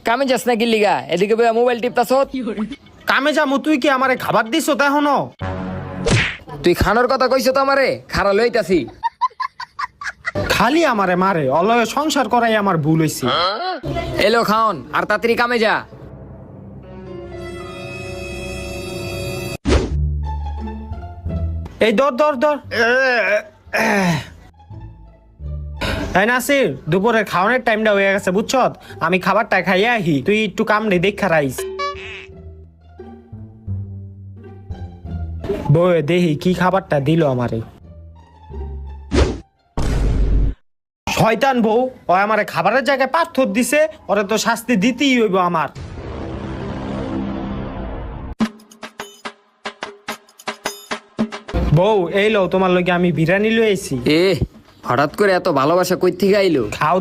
কামে যাস না কি লিগা? এদিকে বইয়া মোবাইল টিপতাছ। কামে যামু, তুই কি আমারে খাবার দিছ তা এখনো? তুই খানোর কথা কইছ তো আমারে, খারা লইতাছি। খালি আমারে মারে, অলয়ে সংসার করাই আমার ভুল হইছে। এলো খাওন, আর তাড়াতাড়ি কামে যা। এই ধর ধর ধর। এই নাসির, দুপুরের খাওয়ানোর টাইমটা হয়ে গেছে বুঝছ? আমি খাবারটা খাইয়া আহি, তুই একটু কামড়ে দেখা রাইস। বয়ে দেখি কি খাবারটা দিল আমারে। শয়তান বউ, ও আমারে খাবারের জায়গায় পাথর দিছে, ওরে তো শাস্তি দিতেই হইব আমার। বউ এই লও, তোমার লগে আমি বিরিয়ানি লই আইছি। এ হঠাৎ করে এত ভালোবাসা কই থেকে আইলো? খাও।